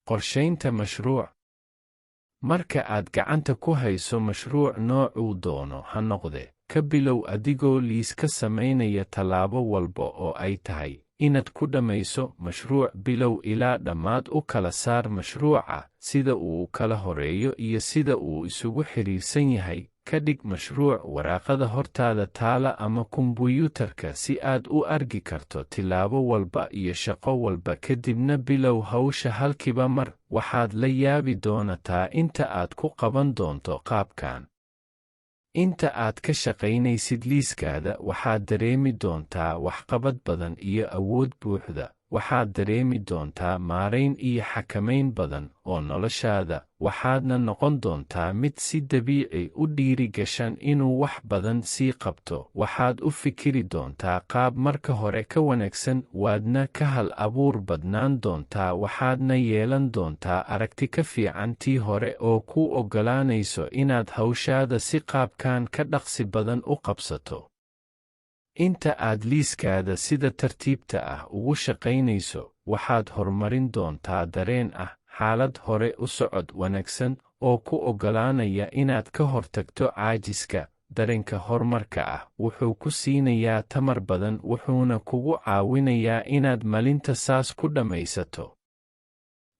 qorshaynta mashruuc. Marka aad gacanta ku hayso mashruuc noocuu doono ha noqdee, ka bilow adigoo liis ka samaynaya tallaabo walba oo ay tahay inaad ku dhammayso mashruuc bilow ilaa dhammaad. U kala saar mashruuca sida uu kala horeeyo iyo sida uu isugu xidhiirsan yahay. Ka dhig mashruuc waraaqada hortaada taala ama kombuyuutarka si aad u arki karto tillaabo walba iyo shaqo walba. Kadibna bilow hawsha halkiiba mar. Waxaad la yaabi doontaa inta aad ku qaban doonto qaabkan. Inta aad ka shaqaynaysid liiskaada waxaad dareemi doontaa waxqabad badan iyo awood buuxda. Waxaad dareemi doontaa maarayn iyo xakamayn badan oo noloshaada, waxaadna noqon doontaa mid si dabiici u dhiirigashan inuu wax badan sii qabto. Waxaad u fikiri doontaa qaab marka hore ka wanaagsan, waadna ka hal abuur badnaan doontaa. Waxaadna yeelan doontaa aragti ka fiican tii hore oo kuu oggolaanayso inaad hawshaada si qaabkan ka dhaqsi badan u qabsato. Inta aad liiskaada sida tartiibta ah ugu shaqaynayso, waxaad horumarin doontaa dareen ah xaalad hore u socod wanaagsan oo ku oggolaanaya inaad ka hortagto caajiska. Dareenka horumarka ah wuxuu ku siinayaa tamar badan, wuxuuna kugu caawinayaa inaad maalinta saas ku dhammaysato.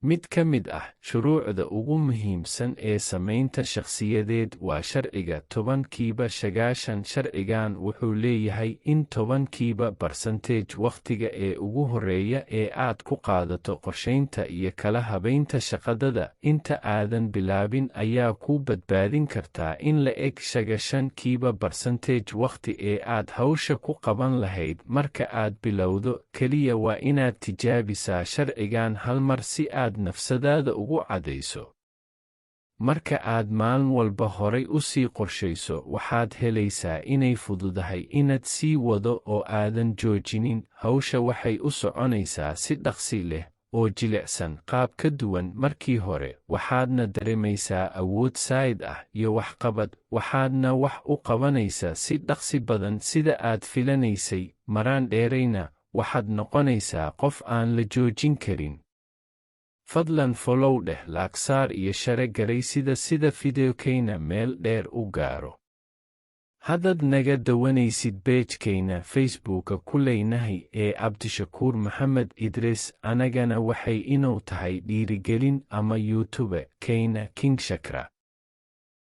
Mid ka mid ah shuruucda ugu muhiimsan ee samaynta shakhsiyadeed waa sharciga 10%. Sharcigan wuxuu leeyahay in 10% wakhtiga ee ugu horreeya ee aad ku qaadato qorshaynta iyo kala habaynta shaqadada inta aadan bilaabin ayaa kuu badbaadin kartaa in la eg 5% wakhti ee aad hawsha ku qaban lahayd marka aad bilowdo. Keliya waa inaad tijaabisaa sharcigan hal mar si aad nafsadaada ugu cadayso. Marka aad maalin walba horay u sii qorshayso, waxaad helaysaa inay fududahay inaad sii wado oo aadan joojinin. Hawsha waxay u soconaysaa si dhaqsi leh oo jilicsan, qaab ka duwan markii hore. Waxaadna dareemaysaa awood saa'id ah iyo waxqabad. Waxaadna wax u qabanaysaa si dhaqsi badan sida aad filanaysay. Maraan dheerayna, waxaad noqonaysaa qof aan la joojin karin. Fadlan follow dheh, laag saar iyo share garay sida fideokayna meel dheer u gaaro. Haddaad naga dawanaysid page-kayna Facebooka ku leynahay ee Cabdishakuur Maxamed Idris, anagana waxay inuu tahay dhiirigelin, ama YouTube kayna King Shakra.